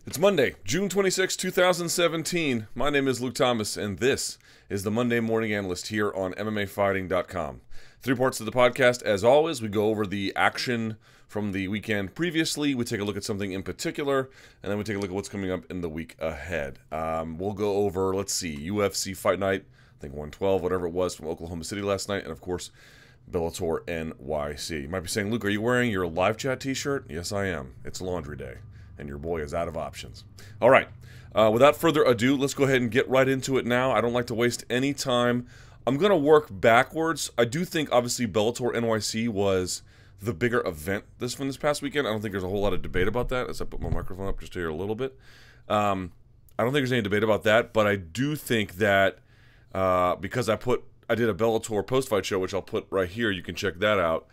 It's Monday, June 26, 2017. My name is Luke Thomas, and this is the Monday Morning Analyst here on MMAfighting.com. 3 parts of the podcast. As always, we go over the action from the weekend previously. We take a look at something in particular, and then we take a look at what's coming up in the week ahead. We'll go over, let's see, UFC Fight Night, I think 112, whatever it was, from Oklahoma City last night, and of course, Bellator NYC. You might be saying, Luke, are you wearing your live chat t-shirt? Yes, I am. It's laundry day, and your boy is out of options. All right, without further ado, let's go ahead and get right into it now. I don't like to waste any time. I'm going to work backwards. I do think, obviously, Bellator NYC was the bigger event from this past weekend. I don't think there's a whole lot of debate about that, as I put my microphone up just to hear a little bit. I don't think there's any debate about that, but I do think that because I did a Bellator post-fight show, which I'll put right here. You can check that out.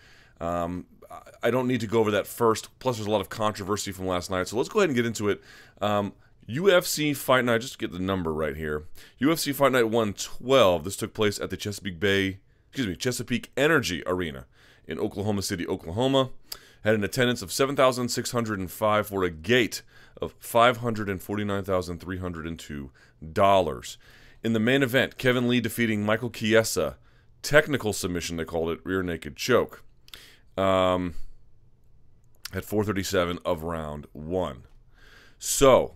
I don't need to go over that first. Plus, there's a lot of controversy from last night. So let's go ahead and get into it. UFC Fight Night, just to get the number right here. UFC Fight Night 112. This took place at the Chesapeake Energy Arena in Oklahoma City, Oklahoma. Had an attendance of 7,605 for a gate of $549,302. In the main event, Kevin Lee defeating Michael Chiesa. Technical submission, they called it, rear naked choke. At 4:37 of round 1. So,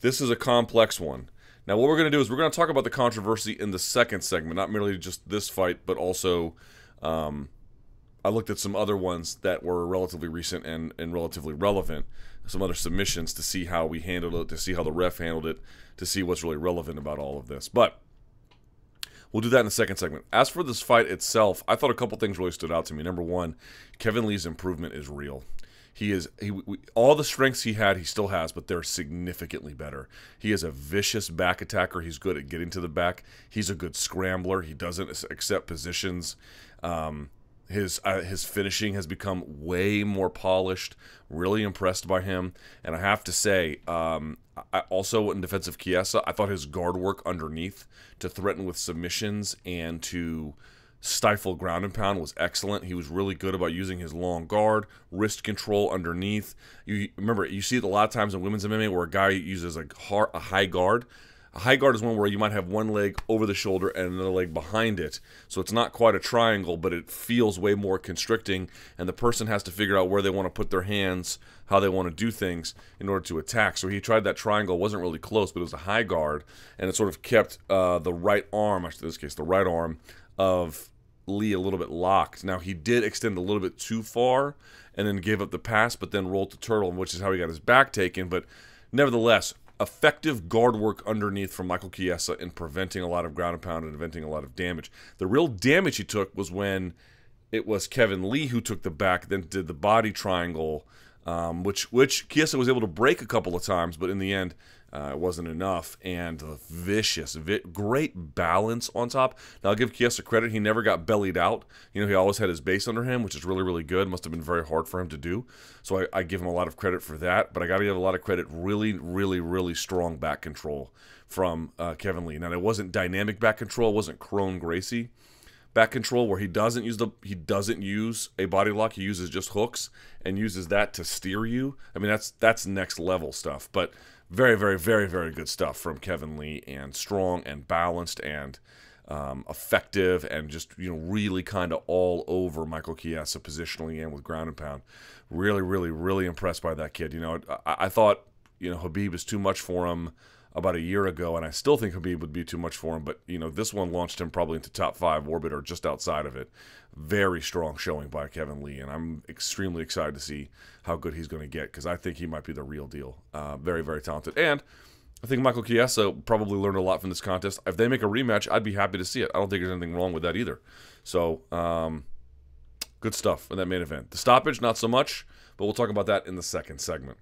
this is a complex one. Now, what we're going to do is we're going to talk about the controversy in the second segment, not merely just this fight, but also I looked at some other ones that were relatively recent and relatively relevant, some other submissions to see how we handled it, to see how the ref handled it, to see what's really relevant about all of this. But we'll do that in the second segment. As for this fight itself, I thought a couple things really stood out to me. Number one, Kevin Lee's improvement is real. All the strengths he had, he still has, but they're significantly better. He is a vicious back attacker. He's good at getting to the back. He's a good scrambler. He doesn't accept positions. His finishing has become way more polished. Really impressed by him. And I have to say, I also in defense of Chiesa, I thought his guard work underneath to threaten with submissions and to stifle ground and pound was excellent. He was really good about using his long guard, wrist control underneath. Remember, you see it a lot of times in women's MMA where a guy uses a high guard. A high guard is one where you might have one leg over the shoulder and another leg behind it. So it's not quite a triangle, but it feels way more constricting, and the person has to figure out where they want to put their hands, how they want to do things in order to attack. So he tried that triangle. It wasn't really close, but it was a high guard, and it sort of kept the right arm, actually in this case, the right arm of Lee a little bit locked. Now, he did extend a little bit too far and then gave up the pass, but then rolled the turtle, which is how he got his back taken. But nevertheless, effective guard work underneath from Michael Chiesa in preventing a lot of ground and pound and preventing a lot of damage. The real damage he took was when it was Kevin Lee who took the back, then did the body triangle, which Chiesa was able to break a couple of times, but in the end, it wasn't enough. And vicious, great balance on top. Now, I'll give Chiesa credit. He never got bellied out. You know, he always had his base under him, which is really, really good. Must have been very hard for him to do. So I give him a lot of credit for that. But I got to give a lot of credit, really, really, really strong back control from Kevin Lee. Now, it wasn't dynamic back control. It wasn't Crone Gracie back control where he doesn't use a body lock. He uses just hooks and uses that to steer you. I mean, that's next level stuff. But very, very, very, very good stuff from Kevin Lee, and strong and balanced and effective, and just, you know, really kind of all over Michael Chiesa positionally and with ground and pound. Really, really, really impressed by that kid. You know, I thought, you know, Khabib is too much for him about a year ago, and I still think Khabib would be too much for him, but, you know, this one launched him probably into top 5 orbit or just outside of it. Very strong showing by Kevin Lee, and I'm extremely excited to see how good he's going to get, because I think he might be the real deal. Very, very talented. And I think Michael Chiesa probably learned a lot from this contest. If they make a rematch, I'd be happy to see it. I don't think there's anything wrong with that either. So, good stuff in that main event. The stoppage, not so much, but we'll talk about that in the second segment.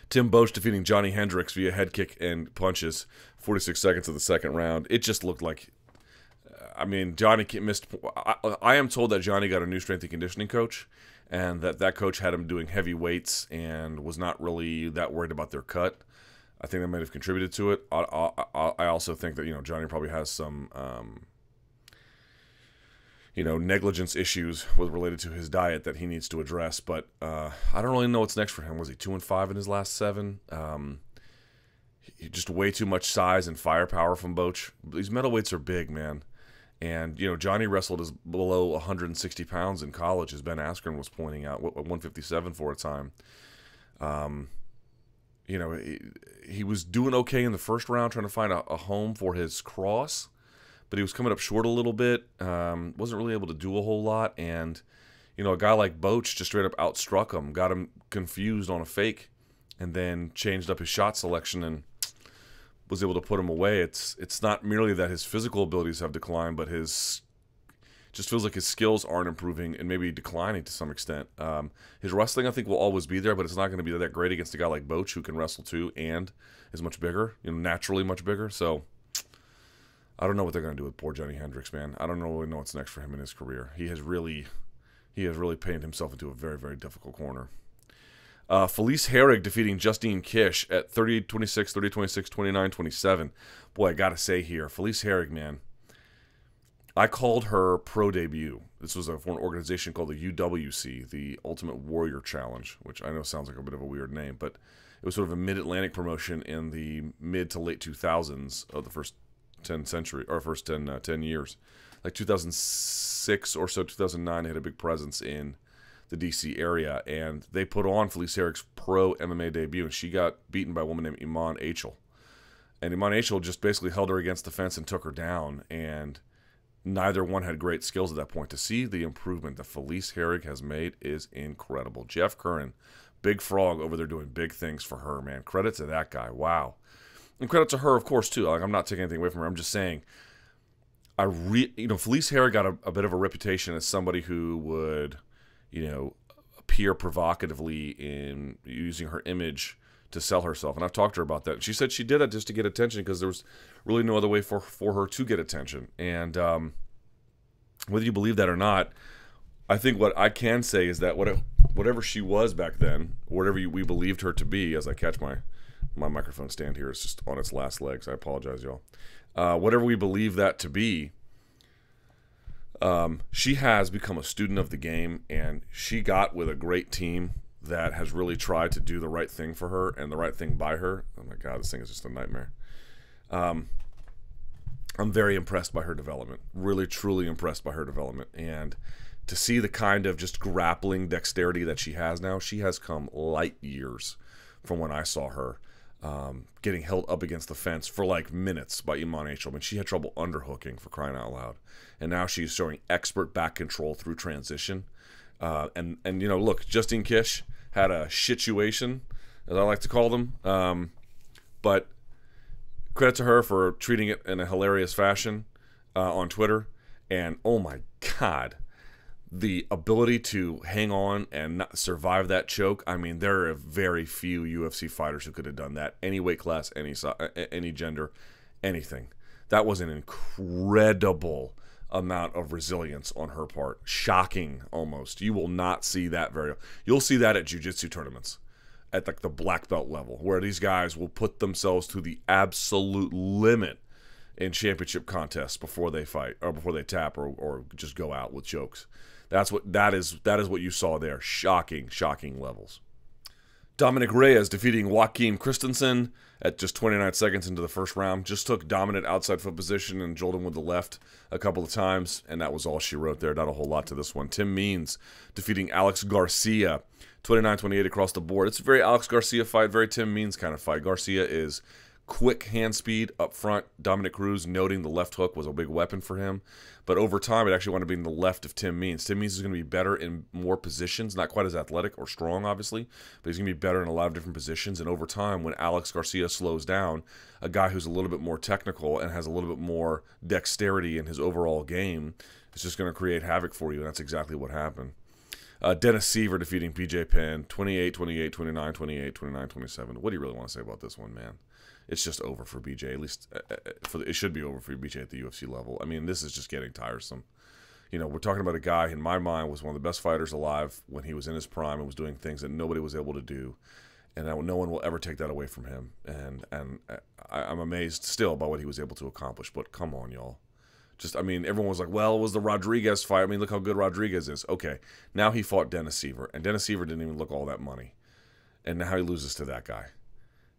Tim Boetsch defeating Johny Hendricks via head kick and punches, 46 seconds of the second round. It just looked like, I mean, Johnny missed. I am told that Johnny got a new strength and conditioning coach, and that coach had him doing heavy weights and was not really that worried about their cut. I think that might have contributed to it. I also think that, you know, Johnny probably has some negligence issues related to his diet that he needs to address. But I don't really know what's next for him. Was he 2-5 in his last 7? Just way too much size and firepower from Boetsch. These middleweights are big, man. And, Johnny wrestled as below 160 pounds in college, as Ben Askren was pointing out, 157 for a time. He was doing okay in the first round, trying to find a home for his cross, but he was coming up short a little bit, wasn't really able to do a whole lot, and, a guy like Boetsch just straight up outstruck him, got him confused on a fake, and then changed up his shot selection and was able to put him away. It's not merely that his physical abilities have declined, but just feels like his skills aren't improving and maybe declining to some extent. His wrestling, I think, will always be there, but it's not going to be that great against a guy like Boetsch, who can wrestle too and is much bigger, naturally much bigger. So I don't know what they're going to do with poor Johny Hendricks, man. I don't really know what's next for him in his career. He has really painted himself into a very, very difficult corner. Felice Herrig defeating Justine Kish at 30-26, 30-26, 29-27. Boy, I got to say here, Felice Herrig, man, I called her pro debut. This was for an organization called the UWC, the Ultimate Warrior Challenge, which I know sounds like a bit of a weird name, but it was sort of a mid-Atlantic promotion in the mid to late 2000s of the first 10 years. Like 2006 or so, 2009, they had a big presence in the DC area, and they put on Felice Herrig's pro MMA debut, and she got beaten by a woman named Iman Achel. And Iman Achel just basically held her against the fence and took her down, and neither one had great skills at that point. To see the improvement that Felice Herrig has made is incredible. Jeff Curran, Big Frog over there doing big things for her, man. Credit to that guy. Wow. And credit to her, of course, too. Like, I'm not taking anything away from her. I'm just saying, Felice Herrig got a bit of a reputation as somebody who would, appear provocatively in using her image to sell herself. And I've talked to her about that. She said she did it just to get attention because there was really no other way for her to get attention. And whether you believe that or not, I think what I can say is that whatever she was back then, whatever we believed her to be, as I catch my microphone stand here, it's just on its last legs. I apologize, y'all. Whatever we believe that to be, she has become a student of the game, and she got with a great team that has really tried to do the right thing for her and the right thing by her. Oh my God, this thing is just a nightmare. I'm very impressed by her development, really, truly impressed by her development. And to see the kind of just grappling dexterity that she has now, she has come light years from when I saw her getting held up against the fence for like minutes by Iman Achel. I mean, she had trouble underhooking, for crying out loud. And now she's showing expert back control through transition. And look, Justine Kish had a situation, as I like to call them. But credit to her for treating it in a hilarious fashion on Twitter. And oh my God, the ability to hang on and not survive that choke. I mean, there are very few UFC fighters who could have done that. Any weight class, any gender, anything. That was an incredible amount of resilience on her part. Shocking, almost. You will not see that you'll see that at jiu-jitsu tournaments at the black belt level, where these guys will put themselves to the absolute limit in championship contests before they fight, or before they tap, or just go out with chokes. That is what you saw there. Shocking levels. Dominic Reyes defeating Joaquin Christensen at just 29 seconds into the first round. Just took dominant outside foot position and jolted him with the left a couple of times, and that was all she wrote there. Not a whole lot to this one. Tim Means defeating Alex Garcia, 29-28 across the board. It's a very Alex Garcia fight, very Tim Means kind of fight. Garcia is quick hand speed up front. Dominic Cruz noting the left hook was a big weapon for him. But over time, it actually wound up being the left of Tim Means. Tim Means is going to be better in more positions. Not quite as athletic or strong, obviously, but he's going to be better in a lot of different positions. And over time, when Alex Garcia slows down, a guy who's a little bit more technical and has a little bit more dexterity in his overall game is just going to create havoc for you, and that's exactly what happened. Dennis Seaver defeating BJ Penn, 28-28, 29-28, 29-27. What do you really want to say about this one, man? It's just over for BJ. At least it should be over for BJ at the UFC level. I mean, this is just getting tiresome. We're talking about a guy, in my mind, was one of the best fighters alive when he was in his prime and was doing things that nobody was able to do, and no one will ever take that away from him. And I'm amazed still by what he was able to accomplish. But come on, y'all. Just, I mean, everyone was like, well, it was the Rodriguez fight. I mean, look how good Rodriguez is. Okay, now he fought Dennis Siver, and Dennis Siver didn't even look all that money. And now he loses to that guy.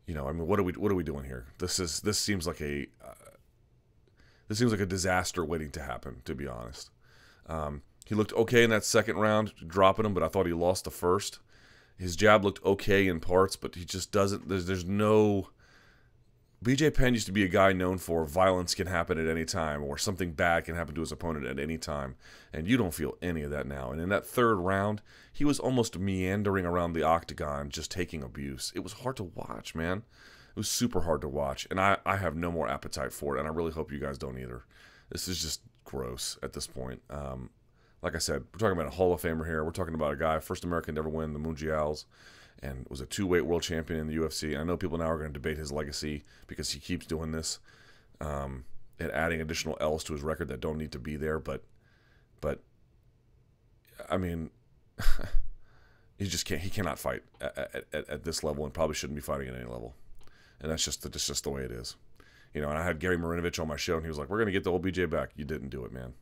You know, I mean, what are we doing here? This seems like a disaster waiting to happen, to be honest. He looked okay in that second round, dropping him, but I thought he lost the first. His jab looked okay in parts, but he just doesn't. There's no. BJ Penn used to be a guy known for violence can happen at any time, or something bad can happen to his opponent at any time, and you don't feel any of that now. And in that third round, he was almost meandering around the octagon, just taking abuse. It was hard to watch, man. It was super hard to watch, and I have no more appetite for it, and I really hope you guys don't either. This is just gross at this point. Like I said, we're talking about a Hall of Famer here. We're talking about a guy, first American to ever win the Mundials, and was a two-weight world champion in the UFC. I know people now are going to debate his legacy because he keeps doing this and adding additional L's to his record that don't need to be there. But I mean, he just can't. He cannot fight at this level, and probably shouldn't be fighting at any level. And that's just the way it is. You know, and I had Gary Marinovich on my show, and he was like, "We're going to get the old BJ back." You didn't do it, man.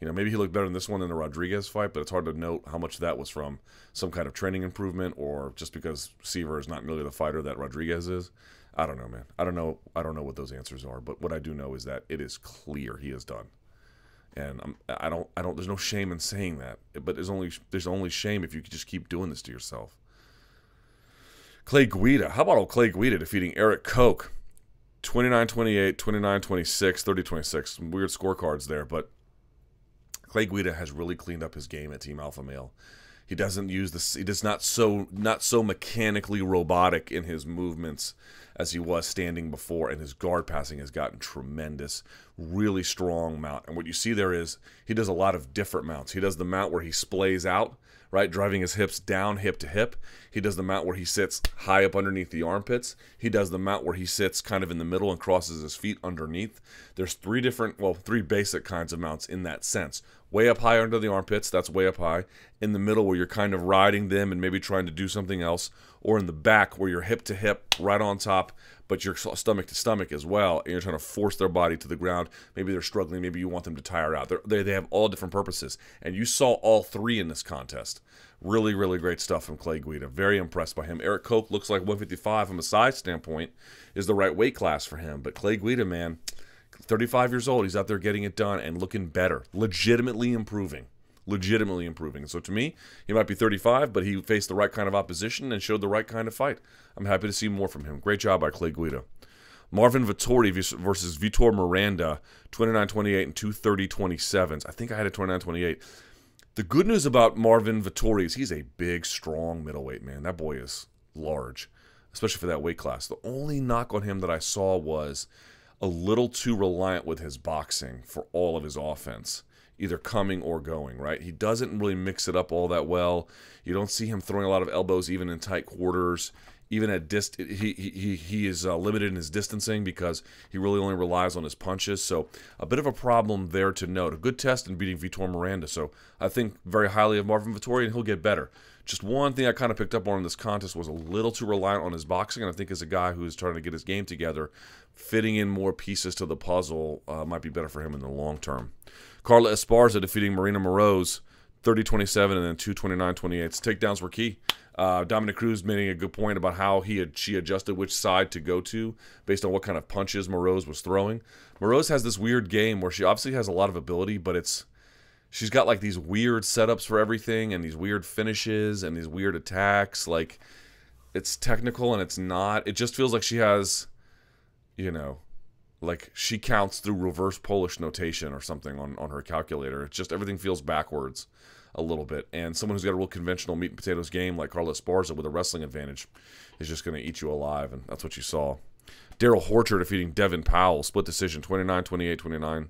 You know, maybe he looked better in this one than the Rodriguez fight, but it's hard to note how much of that was from some kind of training improvement or just because Siver is not nearly the fighter that Rodriguez is. I don't know, man. I don't know what those answers are, but what I do know is that it is clear he is done. And I don't. There's no shame in saying that, but there's only shame if you could just keep doing this to yourself. Clay Guida. How about old Clay Guida defeating Eric Koch? 29-28, 29-26, 30-26. Some weird scorecards there, but Clay Guida has really cleaned up his game at Team Alpha Male. He doesn't use this. He does not so mechanically robotic in his movements as he was standing before, and his guard passing has gotten tremendous. Really strong mount. And what you see there is he does a lot of different mounts. He does the mount where he splays out, right, driving his hips down hip to hip. He does the mount where he sits high up underneath the armpits. He does the mount where he sits kind of in the middle and crosses his feet underneath. There's three basic kinds of mounts in that sense. Way up high under the armpits, that's way up high. In the middle where you're kind of riding them and maybe trying to do something else. Or in the back where you're hip to hip, right on top, but you're stomach to stomach as well, and you're trying to force their body to the ground. Maybe they're struggling. Maybe you want them to tire out. They have all different purposes. And you saw all three in this contest. Really, really great stuff from Clay Guida. Very impressed by him. Eric Koch looks like 155 from a size standpoint is the right weight class for him. But Clay Guida, man, 35 years old. He's out there getting it done and looking better. Legitimately improving. So to me, he might be 35, but he faced the right kind of opposition and showed the right kind of fight. I'm happy to see more from him. Great job by Clay Guida. Marvin Vittori versus Vitor Miranda, 29-28 and 230-27. I think I had a 29-28. The good news about Marvin Vittori is he's a big, strong middleweight, man. That boy is large, especially for that weight class. The only knock on him that I saw was a little too reliant with his boxing for all of his offense, either coming or going, right? He doesn't really mix it up all that well. You don't see him throwing a lot of elbows even in tight quarters. Even at he is limited in his distancing because he really only relies on his punches. So a bit of a problem there to note. A good test in beating Vitor Miranda. So I think very highly of Marvin Vittori, and he'll get better. Just one thing I kind of picked up on in this contest was a little too reliant on his boxing, and I think as a guy who's trying to get his game together, fitting in more pieces to the puzzle might be better for him in the long term. Carla Esparza defeating Marina Moroz, 30-27 and then 229-28. Takedowns were key. Dominic Cruz making a good point about how she adjusted which side to go to based on what kind of punches Moroz was throwing. Moroz has this weird game where she obviously has a lot of ability, but she's got like these weird setups for everything and these weird finishes and these weird attacks. Like, it's technical and it's not. It just feels like she has, like she counts through reverse Polish notation or something on her calculator. It's just everything feels backwards a little bit. And someone who's got a real conventional meat and potatoes game like Carla Esparza with a wrestling advantage is just going to eat you alive, and that's what you saw. Darrell Horcher defeating Devon Powell, split decision, 29-28, 29-29, and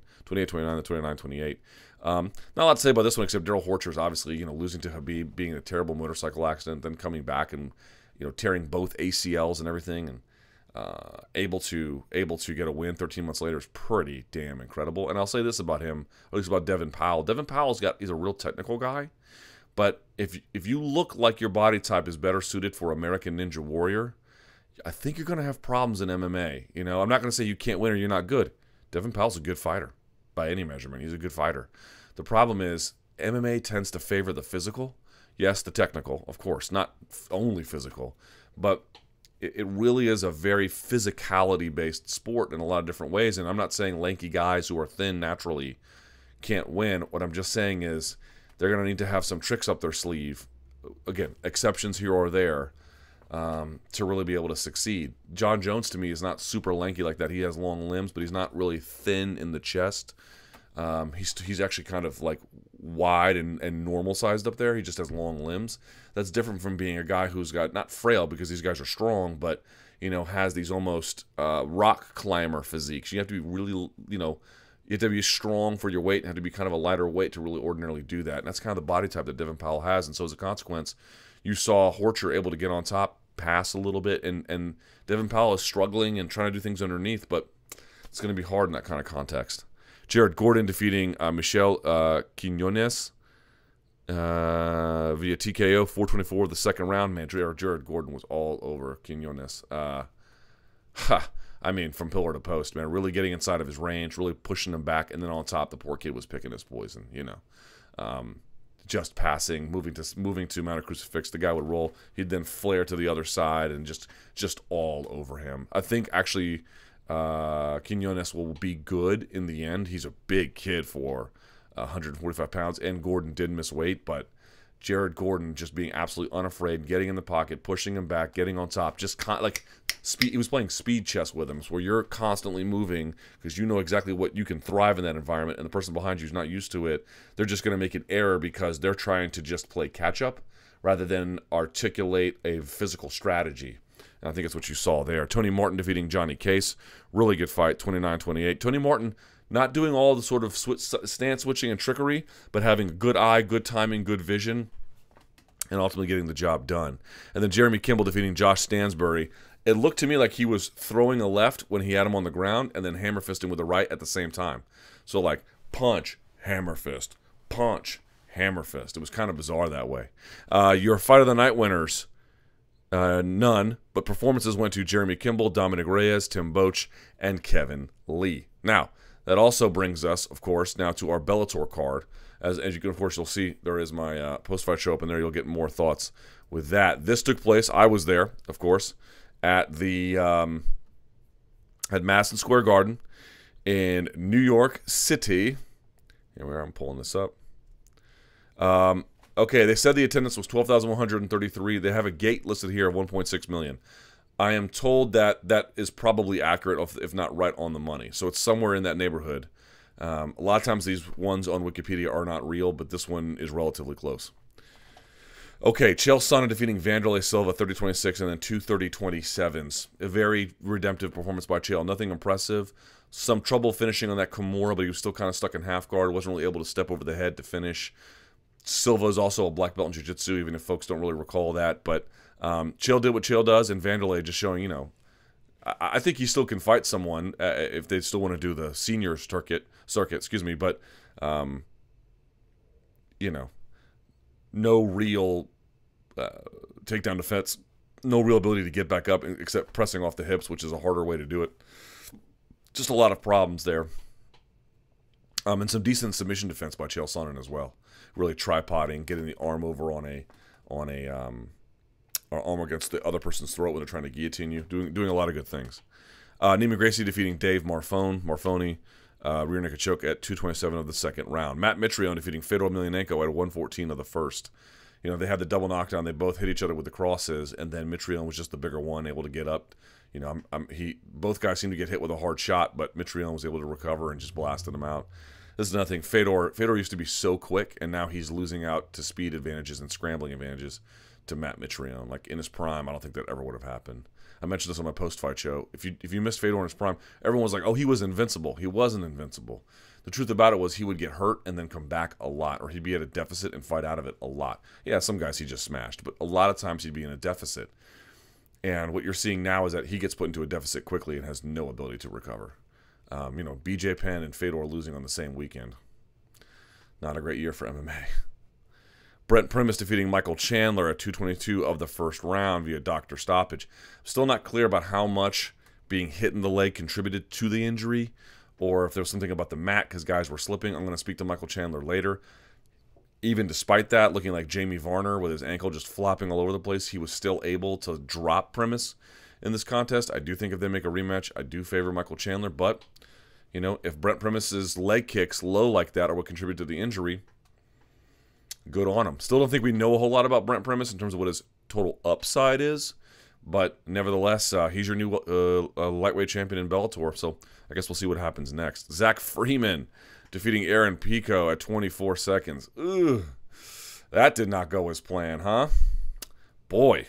29-28. Not a lot to say about this one except Darrell Horcher is obviously, losing to Khabib, being in a terrible motorcycle accident, then coming back and, tearing both ACLs and everything, and able to get a win 13 months later is pretty damn incredible. And I'll say this about him, or at least about Devon Powell. Devon Powell's he's a real technical guy, but if you look like your body type is better suited for American Ninja Warrior, I think you're going to have problems in MMA. I'm not going to say you can't win or you're not good. Devon Powell's a good fighter. by any measurement. He's a good fighter. The problem is MMA tends to favor the physical. Yes, the technical, of course, not only physical, but it really is a very physicality-based sport in a lot of different ways. And I'm not saying lanky guys who are thin naturally can't win. What I'm just saying is they're going to need to have some tricks up their sleeve. Again, exceptions here or there, to really be able to succeed. John Jones, to me, is not super lanky like that. He has long limbs, but he's not really thin in the chest. He's actually kind of like wide and normal sized up there. He just has long limbs. That's different from being a guy who's got, not frail because these guys are strong, but has these almost rock climber physiques. You have to be really, you have to be strong for your weight and have to be kind of a lighter weight to really ordinarily do that. And that's kind of the body type that Devon Powell has. And so as a consequence, you saw Horcher able to get on top, pass a little bit, and Devon Powell is struggling and trying to do things underneath, but it's going to be hard in that kind of context. Jared Gordon defeating Michel Quinones via TKO, 424 of the second round. Man, Jared Gordon was all over Quinones. I mean, from pillar to post, man, really getting inside of his range, really pushing him back, and then on top, the poor kid was picking his poison, just passing, moving to mount a crucifix. The guy would roll. He'd then flare to the other side and just all over him. I think, actually, Quinones will be good in the end. He's a big kid for 145 pounds, and Gordon did miss weight, but Jared Gordon just being absolutely unafraid, getting in the pocket, pushing him back, getting on top, just like speed. He was playing speed chess with him, so where you're constantly moving because you know exactly what you can thrive in that environment, and the person behind you is not used to it. They're just going to make an error because they're trying to just play catch up rather than articulate a physical strategy. And I think it's what you saw there. Tony Martin defeating Johnny Case. Really good fight, 29-28. Tony Martin not doing all the sort of stance switching and trickery, but having a good eye, good timing, good vision, and ultimately getting the job done. And then Jeremy Kimball defeating Josh Stansbury. It looked to me like he was throwing a left when he had him on the ground and then hammer fisting with the right at the same time. So like punch, hammer fist, punch, hammer fist. It was kind of bizarre that way. Your Fight of the Night winners, none, but performances went to Jeremy Kimball, Dominic Reyes, Tim Boetsch, and Kevin Lee. Now, that also brings us, of course, now to our Bellator card. As you can, of course, you'll see there is my post-fight show up in there. You'll get more thoughts with that. This took place, I was there, of course, at the at Madison Square Garden in New York City. Here we are, I'm pulling this up. Okay, they said the attendance was 12,133. They have a gate listed here of 1.6 million. I am told that that is probably accurate, if not right on the money. So it's somewhere in that neighborhood. A lot of times these ones on Wikipedia are not real, but this one is relatively close. Okay, Chael Sonnen defeating Wanderlei Silva, 30-26, and then 2 30-27s. A very redemptive performance by Chael. Nothing impressive. Some trouble finishing on that Kimura, but he was still kind of stuck in half guard. Wasn't really able to step over the head to finish. Silva is also a black belt in jiu-jitsu, even if folks don't really recall that. But Chael did what Chael does, and Wanderlei just showing, I think he still can fight someone if they still want to do the senior circuit, but, no real takedown defense, no real ability to get back up except pressing off the hips, which is a harder way to do it. Just a lot of problems there. And some decent submission defense by Chael Sonnen as well. Really tripoding, getting the arm over on a arm against the other person's throat when they're trying to guillotine you. Doing a lot of good things. Nima Gracie defeating Dave Marfoni. Rear naked choke at 2:27 of the second round. Matt Mitrione defeating Fedor Emelianenko at 1:14 of the first. They had the double knockdown. They both hit each other with the crosses, and then Mitrione was just the bigger one, able to get up. Both guys seemed to get hit with a hard shot, but Mitrione was able to recover and just blasted him out. This is nothing. Fedor used to be so quick, and now he's losing out to speed advantages and scrambling advantages to Matt Mitrione. Like in his prime, I don't think that ever would have happened. I mentioned this on my post-fight show. If you missed Fedor in his prime, everyone was like, oh, he was invincible. He wasn't invincible. The truth about it was he would get hurt and then come back a lot, or he'd be at a deficit and fight out of it a lot. Yeah, some guys he just smashed, but a lot of times he'd be in a deficit. And what you're seeing now is that he gets put into a deficit quickly and has no ability to recover. BJ Penn and Fedor losing on the same weekend. Not a great year for MMA. Brent Primus defeating Michael Chandler at 2:22 of the first round via doctor stoppage. Still not clear about how much being hit in the leg contributed to the injury, or if there was something about the mat because guys were slipping. I'm going to speak to Michael Chandler later. Even despite that, looking like Jamie Varner with his ankle just flopping all over the place, he was still able to drop Primus in this contest. I do think if they make a rematch, I do favor Michael Chandler. But, you know, if Brent Primus's leg kicks low like that are what contribute to the injury, good on him. Still don't think we know a whole lot about Brent Primus in terms of what his total upside is. But nevertheless, he's your new lightweight champion in Bellator. So I guess we'll see what happens next. Zach Freeman defeating Aaron Pico at 24 seconds. Ugh. That did not go as planned, huh? Boy.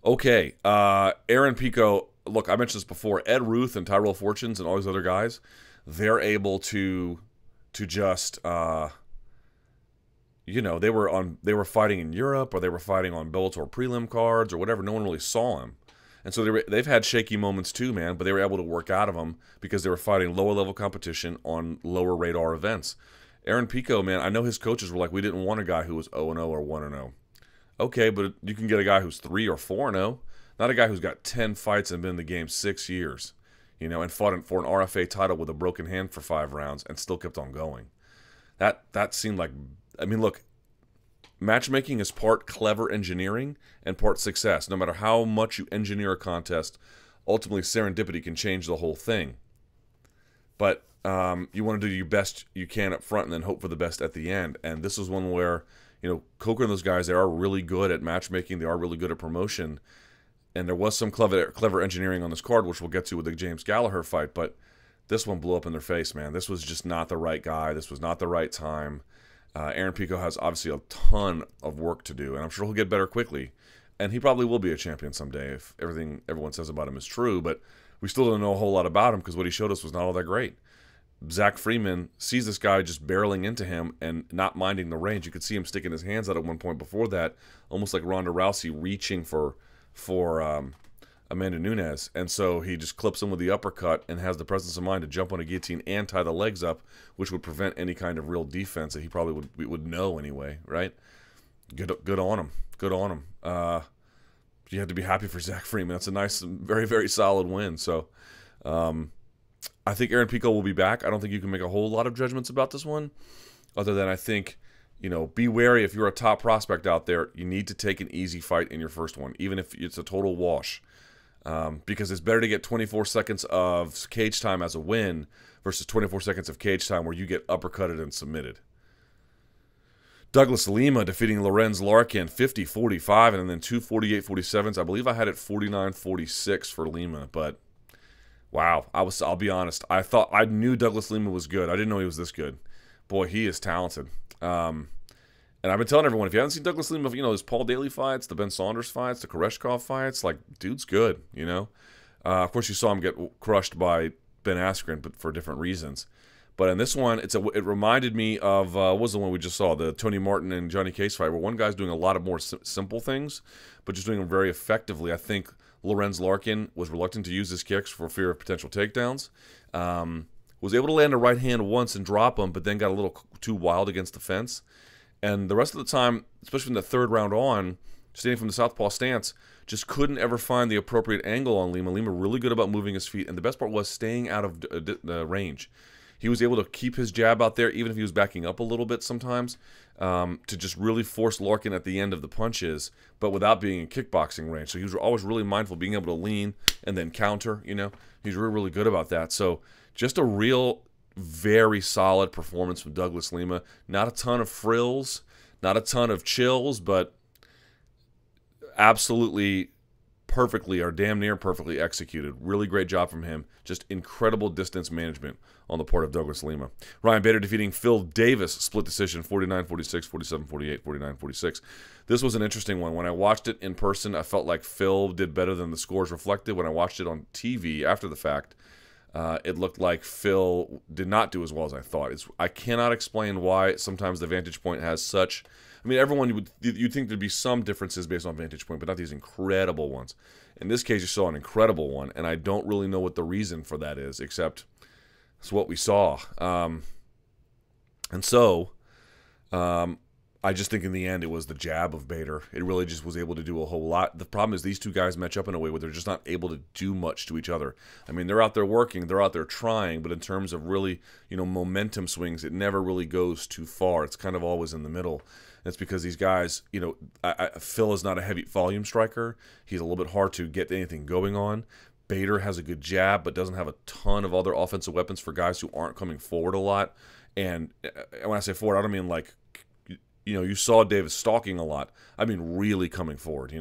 Okay, Aaron Pico, look, I mentioned this before. Ed Ruth and Tyrell Fortunes and all these other guys, they're able to just, you know, they were fighting in Europe, or they were fighting on Bellator prelim cards or whatever. No one really saw him. And so they've had shaky moments too, man, but they were able to work out of them because they were fighting lower level competition on lower radar events. Aaron Pico, man, I know his coaches were like, we didn't want a guy who was 0-0 or 1-0. Okay, but you can get a guy who's 3 or 4-0, not a guy who's got 10 fights and been in the game 6 years, you know, and fought for an RFA title with a broken hand for 5 rounds and still kept on going. That seemed like, I mean, look, matchmaking is part clever engineering and part success. No matter how much you engineer a contest, ultimately serendipity can change the whole thing. But you want to do your best you can up front and then hope for the best at the end. And this is one where, you know, Coker and those guys, they are really good at matchmaking. They are really good at promotion. And there was some clever engineering on this card, which we'll get to with the James Gallagher fight. But this one blew up in their face, man. This was just not the right guy. This was not the right time. Aaron Pico has obviously a ton of work to do, and I'm sure he'll get better quickly. And he probably will be a champion someday if everything everyone says about him is true. But we still don't know a whole lot about him because what he showed us was not all that great. Zach Freeman sees this guy just barreling into him and not minding the range. You could see him sticking his hands out at one point before that, almost like Ronda Rousey reaching for Amanda Nunes. And so he just clips him with the uppercut and has the presence of mind to jump on a guillotine and tie the legs up, which would prevent any kind of real defense that he probably would know anyway, right? Good on him. Good on him. You have to be happy for Zach Freeman. That's a nice, very, very solid win. So I think Aaron Pico will be back. I don't think you can make a whole lot of judgments about this one, other than I think, you know, be wary if you're a top prospect out there. You need to take an easy fight in your first one, even if it's a total wash. Because it's better to get 24 seconds of cage time as a win versus 24 seconds of cage time where you get uppercutted and submitted. Douglas Lima defeating Lorenz Larkin 50-45 and then 2 48-47s. I believe I had it 49-46 for Lima, but wow, I'll be honest. I knew Douglas Lima was good. I didn't know he was this good. Boy, he is talented. And I've been telling everyone, if you haven't seen Douglas Lima, you know, his Paul Daly fights, the Ben Saunders fights, the Koreshkov fights, like, dude's good, you know. Of course, you saw him get crushed by Ben Askren, but for different reasons. But in this one, it reminded me of, what was the one we just saw, the Tony Martin and Johnny Case fight, where one guy's doing a lot of more simple things, but just doing them very effectively. I think Lorenz Larkin was reluctant to use his kicks for fear of potential takedowns. Was able to land a right hand once and drop him, but then got a little too wild against the fence. And the rest of the time, especially from the third round on, standing from the southpaw stance, just couldn't ever find the appropriate angle on Lima. Lima really good about moving his feet, and the best part was staying out of the range. He was able to keep his jab out there, even if he was backing up a little bit sometimes, to just really force Larkin at the end of the punches, but without being in kickboxing range. So he was always really mindful of being able to lean and then counter, you know. He's really, really good about that. So just a real very solid performance from Douglas Lima. Not a ton of frills, not a ton of chills, but absolutely perfectly or damn near perfectly executed. Really great job from him. Just incredible distance management on the part of Douglas Lima. Ryan Bader defeating Phil Davis, split decision, 49-46, 47-48, 49-46. This was an interesting one. When I watched it in person, I felt like Phil did better than the scores reflected. When I watched it on TV after the fact, it looked like Phil did not do as well as I thought. I cannot explain why sometimes the vantage point has such... I mean, you'd think there'd be some differences based on vantage point, but not these incredible ones. In this case, you saw an incredible one, and I don't really know what the reason for that is, except it's what we saw. And so, I just think in the end it was the jab of Bader. It really just was able to do a whole lot. The problem is these two guys match up in a way where they're just not able to do much to each other. I mean, they're out there working, they're out there trying, but in terms of really, momentum swings, it never really goes too far. It's kind of always in the middle. That's because these guys, Phil is not a heavy volume striker. He's a little bit hard to get anything going on. Bader has a good jab, but doesn't have a ton of other offensive weapons for guys who aren't coming forward a lot. And when I say forward, I don't mean like, you saw Davis stalking a lot. I mean really coming forward,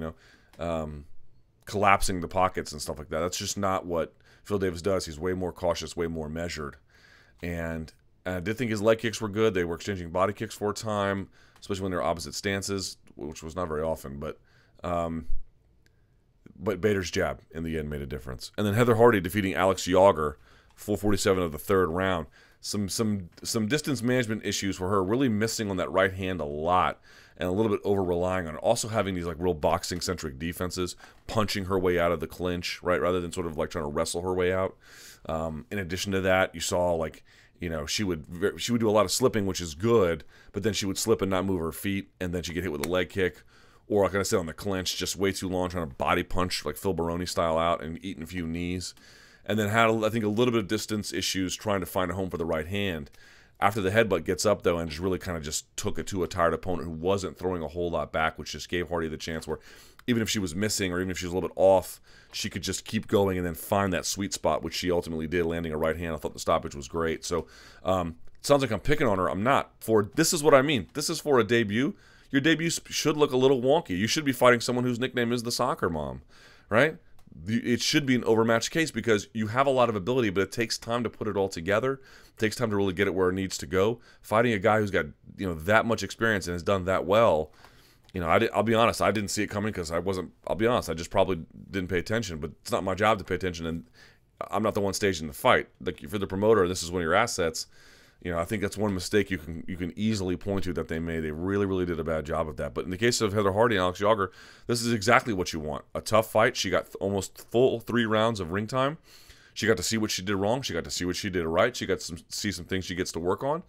collapsing the pockets and stuff like that. That's just not what Phil Davis does. He's way more cautious, way more measured. And I did think his leg kicks were good. They were exchanging body kicks for a time, especially when they're opposite stances, which was not very often. But Bader's jab in the end made a difference. And then Heather Hardy defeating Alex Yager, 4:47 of the third round. Some distance management issues for her, really missing on that right hand a lot and a little bit over relying on it. Also having these like real boxing centric defenses, punching her way out of the clinch, right, rather than sort of like trying to wrestle her way out. In addition to that, you saw like, she would do a lot of slipping, which is good, but then she would slip and not move her feet, and then she'd get hit with a leg kick, or like I said on the clinch, just way too long trying to body punch like Phil Baroni style out and eating a few knees. And then had, I think, a little bit of distance issues trying to find a home for the right hand. After the headbutt gets up, though, and just really kind of just took it to a tired opponent who wasn't throwing a whole lot back, which just gave Hardy the chance where even if she was missing or even if she was a little bit off, she could just keep going and then find that sweet spot, which she ultimately did, landing a right hand. I thought the stoppage was great. So it sounds like I'm picking on her. I'm not. This is what I mean. This is for a debut. Your debut should look a little wonky. You should be fighting someone whose nickname is the soccer mom, right? It should be an overmatched case because you have a lot of ability, but it takes time to put it all together. It takes time to really get it where it needs to go. Fighting a guy who's got that much experience and has done that well, I'll be honest, I didn't see it coming because I'll be honest, I just probably didn't pay attention. But it's not my job to pay attention, and I'm not the one staging the fight. Like for the promoter, this is one of your assets. I think that's one mistake you can easily point to that they made. They really, really did a bad job of that. But in the case of Heather Hardy and Alex Yager, this is exactly what you want. A tough fight. She got almost full 3 rounds of ring time. She got to see what she did wrong. She got to see what she did right. She got to see some things she gets to work on.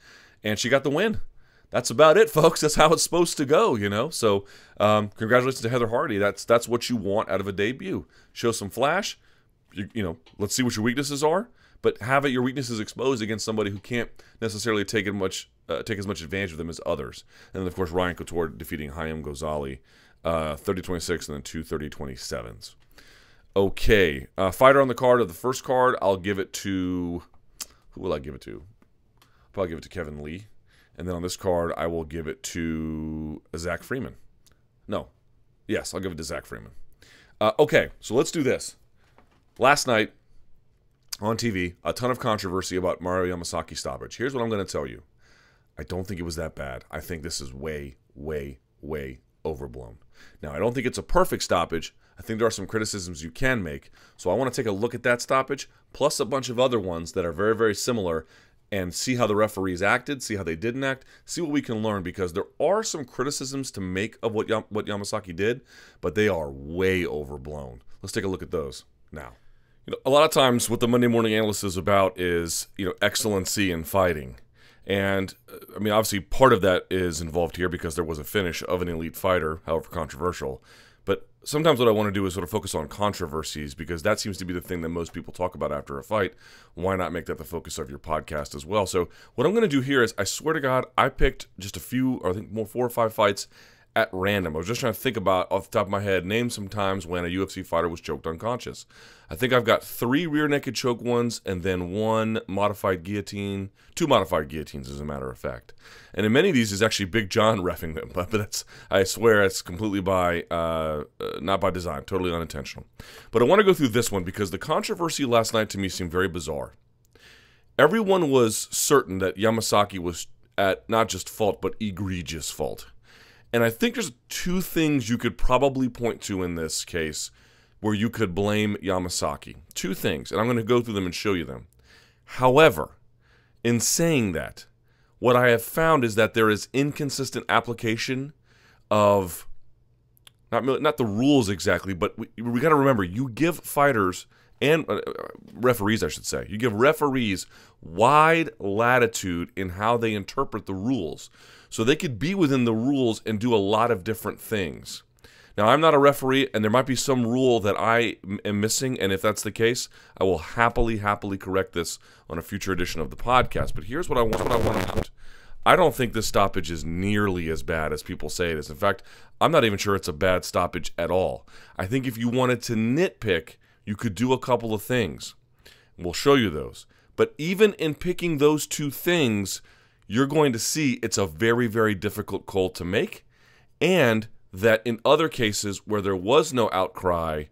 And she got the win. That's about it, folks. That's how it's supposed to go, So congratulations to Heather Hardy. That's what you want out of a debut. Show some flash. Let's see what your weaknesses are. But have your weaknesses exposed against somebody who can't necessarily take as much advantage of them as others. And then, of course, Ryan Couture defeating Hayam Ghazali, 30-26 and then 2 30-27s. Okay, fighter on the card of the first card, I'll give it to... Who will I give it to? I'll probably give it to Kevin Lee. And then on this card, I will give it to Zach Freeman. No. Yes, I'll give it to Zach Freeman. Okay, so let's do this. Last night, on TV, a ton of controversy about Mario Yamasaki stoppage. Here's what I'm going to tell you. I don't think it was that bad. I think this is way, way, way overblown. Now, I don't think it's a perfect stoppage. I think there are some criticisms you can make. So I want to take a look at that stoppage, plus a bunch of other ones that are very, very similar, and see how the referees acted, see how they didn't act, see what we can learn, because there are some criticisms to make of what Yamasaki did, but they are way overblown. Let's take a look at those now. A lot of times what the Monday Morning Analyst is about is, excellency in fighting. And, obviously part of that is involved here because there was a finish of an elite fighter, however controversial. But sometimes what I want to do is sort of focus on controversies because that seems to be the thing that most people talk about after a fight. Why not make that the focus of your podcast as well? So what I'm going to do here is, I swear to God, I picked just a few, or I think more 4 or 5 fights at random. I was just trying to think about, off the top of my head, name some times when a UFC fighter was choked unconscious. I think I've got 3 rear naked choke ones and then 1 modified guillotine, 2 modified guillotines as a matter of fact. And in many of these is actually Big John reffing them, but that's, I swear it's completely by, not by design, totally unintentional. But I want to go through this one because the controversy last night to me seemed very bizarre. Everyone was certain that Yamasaki was at not just fault, but egregious fault. And I think there's 2 things you could probably point to in this case where you could blame Yamasaki. 2 things, and I'm going to go through them and show you them. However, in saying that, what I have found is that there is inconsistent application of, not the rules exactly, but we got to remember, you give fighters and referees, I should say. You give referees wide latitude in how they interpret the rules. So they could be within the rules and do a lot of different things. Now, I'm not a referee, and there might be some rule that I am missing, and if that's the case, I will happily correct this on a future edition of the podcast. But here's what I want out. I don't think this stoppage is nearly as bad as people say it is. In fact, I'm not even sure it's a bad stoppage at all. I think if you wanted to nitpick, you could do a couple of things. We'll show you those. But even in picking those two things, you're going to see it's a very difficult call to make, and that in other cases where there was no outcry,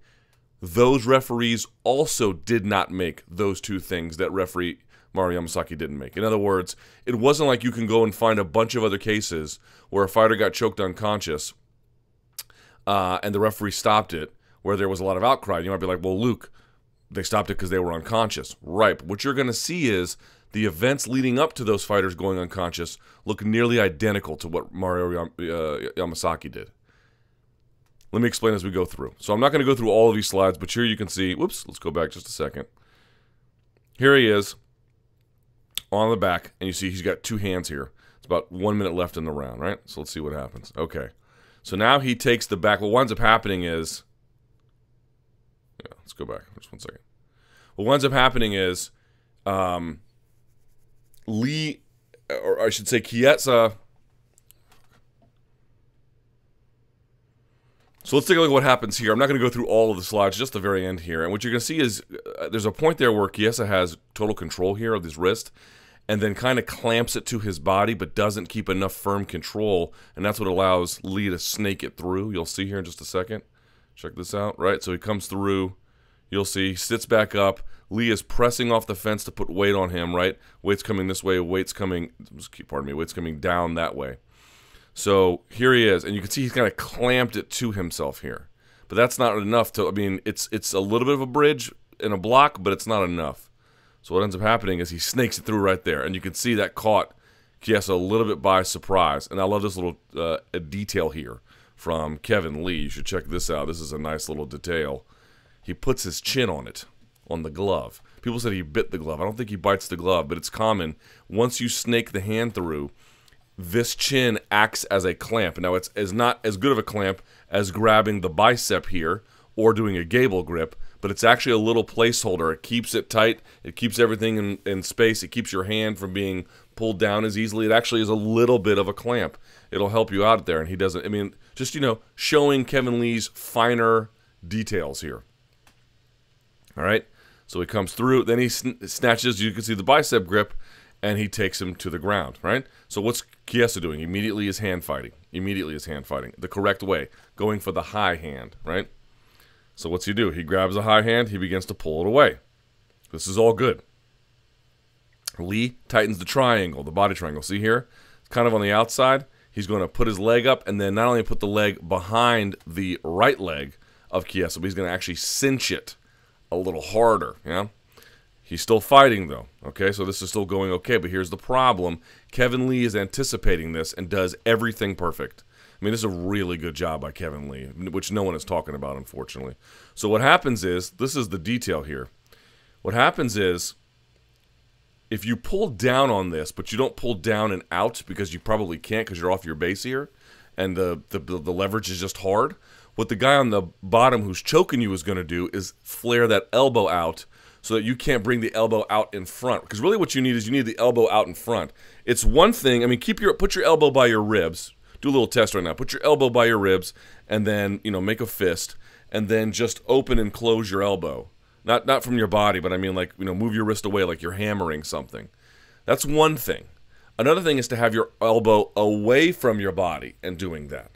those referees also did not make those two things that referee Mario Yamasaki didn't make. In other words, it wasn't like you can go and find a bunch of other cases where a fighter got choked unconscious and the referee stopped it, where there was a lot of outcry. You might be like, well, Luke, they stopped it because they were unconscious. Right, but what you're going to see is the events leading up to those fighters going unconscious look nearly identical to what Mario Yamasaki did. Let me explain as we go through. So I'm not going to go through all of these slides, but here you can see, whoops, let's go back just a second. Here he is on the back, and you see he's got two hands here. It's about 1 minute left in the round, right? So let's see what happens. Okay. So now he takes the back. What winds up happening is, yeah, let's go back just 1 second. What winds up happening is Lee, or I should say Chiesa. So let's take a look at what happens here. I'm not going to go through all of the slides, just the very end here. And what you're going to see is there's a point there where Chiesa has total control here of his wrist and then kind of clamps it to his body but doesn't keep enough firm control. And that's what allows Lee to snake it through. You'll see here in just a second. Check this out, right? So he comes through. You'll see, sits back up. Lee is pressing off the fence to put weight on him, right? Weight's coming this way. Weight's coming down that way. So here he is, and you can see he's kind of clamped it to himself here. But that's not enough to, I mean, it's a little bit of a bridge and a block, but it's not enough. So what ends up happening is he snakes it through right there, and you can see that caught Chiesa a little bit by surprise. And I love this little detail here from Kevin Lee. You should check this out. This is a nice little detail. He puts his chin on it, on the glove. People said he bit the glove. I don't think he bites the glove, but it's common. Once you snake the hand through, this chin acts as a clamp. Now, it's not as good of a clamp as grabbing the bicep here or doing a gable grip, but it's actually a little placeholder. It keeps it tight. It keeps everything in space. It keeps your hand from being pulled down as easily. It actually is a little bit of a clamp. It'll help you out there, and he doesn't. I mean, just, you know, showing Kevin Lee's finer details here. All right? So he comes through. Then he snatches, you can see the bicep grip, and he takes him to the ground, right? So what's Chiesa doing? Immediately is hand fighting. Immediately is hand fighting. The correct way. Going for the high hand, right? So what's he do? He grabs a high hand. He begins to pull it away. This is all good. Lee tightens the triangle, the body triangle. See here? It's kind of on the outside. He's going to put his leg up and then not only put the leg behind the right leg of Chiesa, but he's going to actually cinch it a little harder, yeah? He's still fighting, though, okay? So this is still going okay, but here's the problem. Kevin Lee is anticipating this and does everything perfect. I mean, this is a really good job by Kevin Lee, which no one is talking about, unfortunately. So what happens is, this is the detail here. What happens is, if you pull down on this, but you don't pull down and out because you probably can't because you're off your base here, and the leverage is just hard, what the guy on the bottom who's choking you is going to do is flare that elbow out so that you can't bring the elbow out in front. Because really what you need is you need the elbow out in front. It's one thing, I mean, put your elbow by your ribs. Do a little test right now. Put your elbow by your ribs and then, you know, make a fist and then just open and close your elbow. Not from your body, but I mean, like, you know, move your wrist away like you're hammering something. That's one thing. Another thing is to have your elbow away from your body and doing that.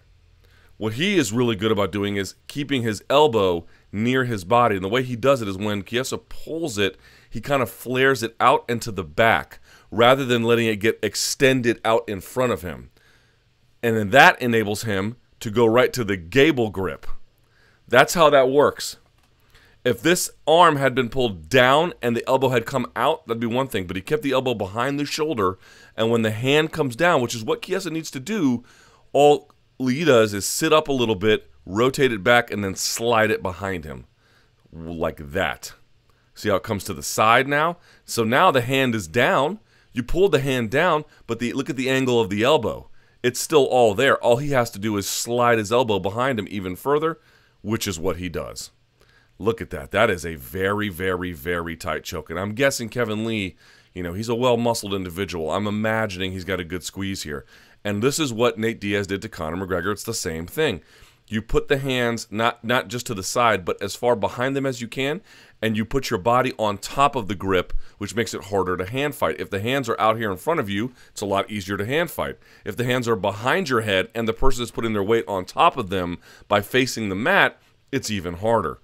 What he is really good about doing is keeping his elbow near his body. And the way he does it is when Chiesa pulls it, he kind of flares it out into the back rather than letting it get extended out in front of him. And then that enables him to go right to the gable grip. That's how that works. If this arm had been pulled down and the elbow had come out, that'd be one thing. But he kept the elbow behind the shoulder, and when the hand comes down, which is what Chiesa needs to do, all Lee does is sit up a little bit, rotate it back, and then slide it behind him. Like that. See how it comes to the side now? So now the hand is down. You pulled the hand down, but look at the angle of the elbow. It's still all there. All he has to do is slide his elbow behind him even further, which is what he does. Look at that. That is a very, very, very tight choke. And I'm guessing Kevin Lee, you know, he's a well-muscled individual. I'm imagining he's got a good squeeze here. And this is what Nate Diaz did to Conor McGregor. It's the same thing. You put the hands not just to the side, but as far behind them as you can, and you put your body on top of the grip, which makes it harder to hand fight. If the hands are out here in front of you, it's a lot easier to hand fight. If the hands are behind your head and the person is putting their weight on top of them by facing the mat, it's even harder.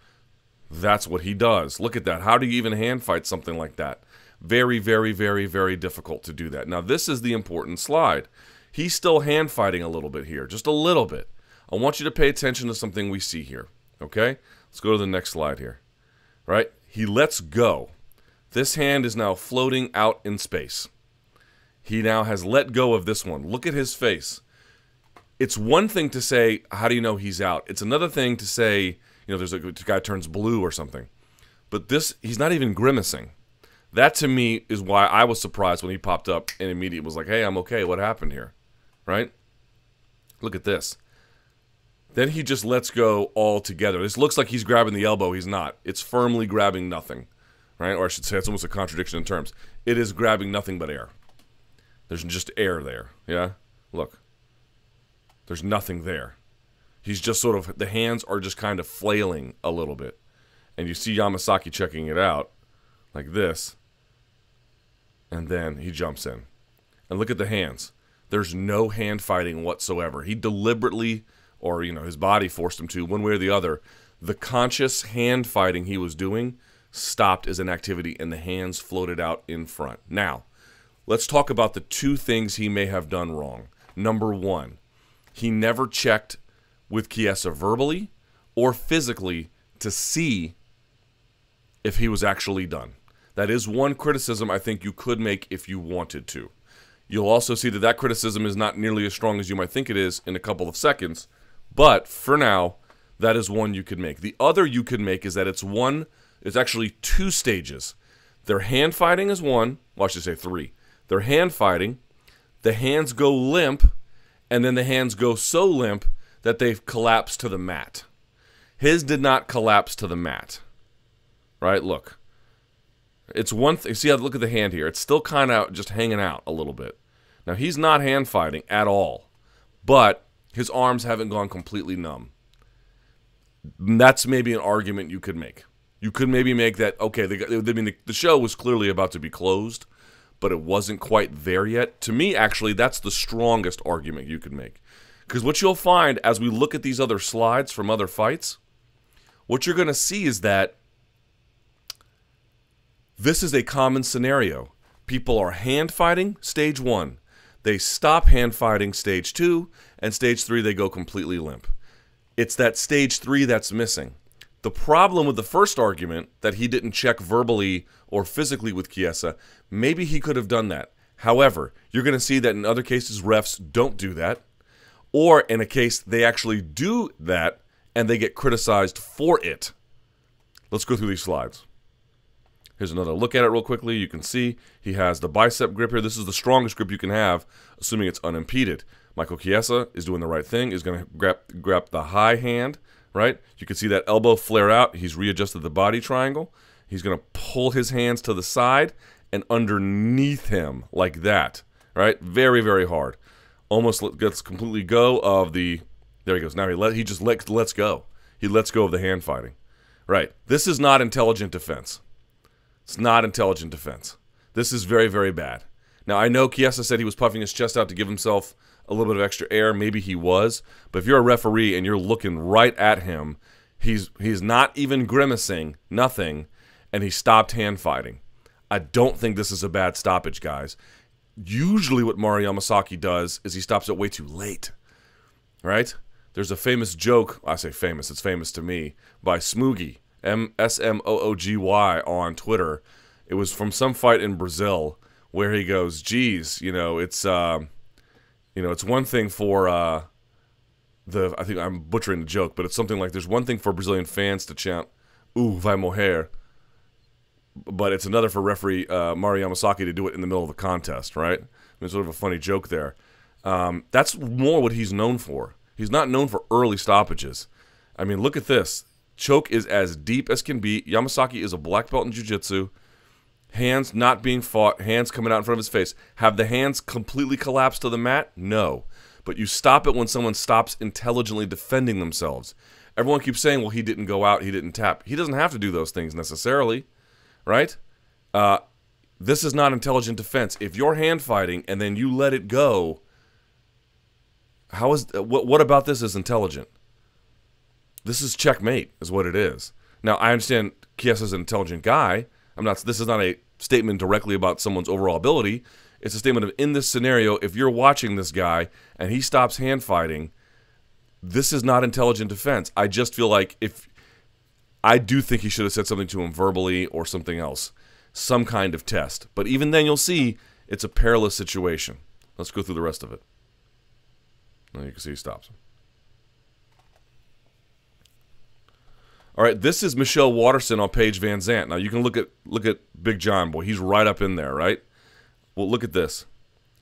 That's what he does. Look at that. How do you even hand fight something like that? Very, very, very, very difficult to do that. Now, this is the important slide. He's still hand fighting a little bit here, just a little bit. I want you to pay attention to something we see here, okay? Let's go to the next slide here, right? He lets go. This hand is now floating out in space. He now has let go of this one. Look at his face. It's one thing to say, how do you know he's out? It's another thing to say, you know, there's a guy turns blue or something. But this, he's not even grimacing. That, to me, is why I was surprised when he popped up and immediately was like, hey, I'm okay. What happened here? Right? Look at this. Then he just lets go altogether. This looks like he's grabbing the elbow. He's not. It's firmly grabbing nothing. Right? Or I should say it's almost a contradiction in terms. It is grabbing nothing but air. There's just air there. Yeah? Look. There's nothing there. He's just sort of, the hands are just kind of flailing a little bit. And you see Yamasaki checking it out like this. And then he jumps in. And look at the hands. There's no hand fighting whatsoever. He deliberately, or, you know, his body forced him to, one way or the other. The conscious hand fighting he was doing stopped as an activity, and the hands floated out in front. Now, let's talk about the two things he may have done wrong. Number one, he never checked with Chiesa verbally or physically to see if he was actually done. That is one criticism I think you could make if you wanted to. You'll also see that that criticism is not nearly as strong as you might think it is in a couple of seconds. But for now, that is one you could make. The other you could make is that it's actually two stages. Their hand fighting is one, well, I should say three. They're hand fighting, the hands go limp, and then the hands go so limp that they've collapsed to the mat. His did not collapse to the mat. Right? Look. It's one thing. See how, look at the hand here. It's still kind of just hanging out a little bit. Now, he's not hand fighting at all, but his arms haven't gone completely numb. That's maybe an argument you could make. You could maybe make that, okay, the show was clearly about to be closed, but it wasn't quite there yet. To me, actually, that's the strongest argument you could make. Because what you'll find as we look at these other slides from other fights, what you're going to see is that this is a common scenario. People are hand fighting, stage one. They stop hand fighting, stage two, and stage three, they go completely limp. It's that stage three that's missing. The problem with the first argument, that he didn't check verbally or physically with Chiesa, maybe he could have done that. However, you're going to see that in other cases, refs don't do that. Or in a case, they actually do that, and they get criticized for it. Let's go through these slides. Here's another look at it real quickly. You can see he has the bicep grip here. This is the strongest grip you can have, assuming it's unimpeded. Michael Chiesa is doing the right thing. Is going to grab the high hand, right? You can see that elbow flare out. He's readjusted the body triangle. He's going to pull his hands to the side and underneath him like that, right? Very, very hard. Almost gets completely go of the, there he goes. Now he just lets go. He lets go of the hand fighting, right? This is not intelligent defense. It's not intelligent defense. This is very, very bad. Now, I know Chiesa said he was puffing his chest out to give himself a little bit of extra air. Maybe he was. But if you're a referee and you're looking right at him, he's not even grimacing, nothing, and he stopped hand fighting. I don't think this is a bad stoppage, guys. Usually what Mario Yamasaki does is he stops it way too late, right? There's a famous joke, I say famous, it's famous to me, by Smoogie. Smoogy on Twitter. It was from some fight in Brazil where he goes, geez, it's one thing for I think I'm butchering the joke, but it's something like there's one thing for Brazilian fans to chant, vai morrer, but it's another for referee Mario Yamasaki to do it in the middle of the contest, right? I mean, sort of a funny joke there. That's more what he's known for. He's not known for early stoppages. I mean, look at this. Choke is as deep as can be. Yamasaki is a black belt in jiu-jitsu. Hands not being fought, hands coming out in front of his face. Have the hands completely collapsed to the mat? No. But you stop it when someone stops intelligently defending themselves. Everyone keeps saying, well, he didn't go out, he didn't tap. He doesn't have to do those things necessarily, right? This is not intelligent defense. If you're hand fighting and then you let it go, what about this is intelligent? This is checkmate, is what it is. Now, I understand Chiesa's an intelligent guy. This is not a statement directly about someone's overall ability. It's a statement of, in this scenario, if you're watching this guy and he stops hand fighting, this is not intelligent defense. I just feel like I do think he should have said something to him verbally or something else. Some kind of test. But even then, you'll see it's a perilous situation. Let's go through the rest of it. Now you can see he stops him. All right, this is Michelle Waterson on Paige Van Zandt. Now you can look at Big John, boy. He's right up in there, right? Well, look at this.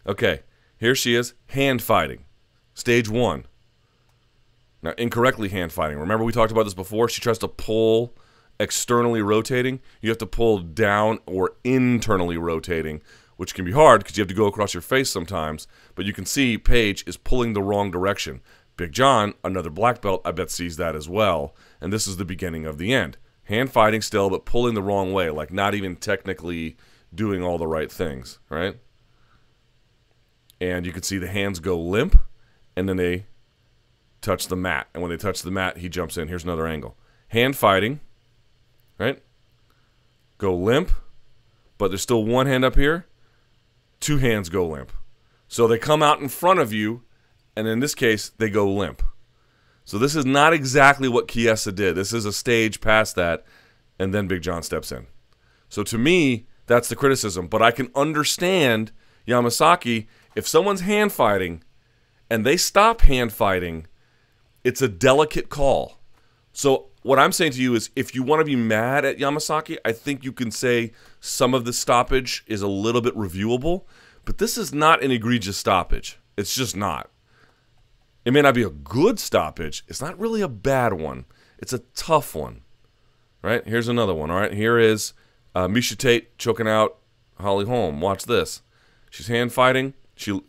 Okay, here she is, hand fighting. Stage 1. Now, incorrectly hand fighting. Remember we talked about this before? She tries to pull externally rotating. You have to pull down or internally rotating, which can be hard because you have to go across your face sometimes. But you can see Paige is pulling the wrong direction. Big John, another black belt, I bet sees that as well. And this is the beginning of the end. Hand fighting still, but pulling the wrong way, like not even technically doing all the right things, right? And you can see the hands go limp, and then they touch the mat. And when they touch the mat, he jumps in. Here's another angle. Hand fighting, right? Go limp, but there's still one hand up here. Two hands go limp. So they come out in front of you, and in this case, they go limp. So this is not exactly what Chiesa did. This is a stage past that, and then Big John steps in. So to me, that's the criticism. But I can understand Yamasaki. If someone's hand fighting and they stop hand fighting, it's a delicate call. So what I'm saying to you is, if you want to be mad at Yamasaki, I think you can say some of the stoppage is a little bit reviewable. But this is not an egregious stoppage. It's just not. It may not be a good stoppage. It's not really a bad one. It's a tough one. Right? Here's another one. All right? Here is Miesha Tate choking out Holly Holm. Watch this. She's hand fighting. She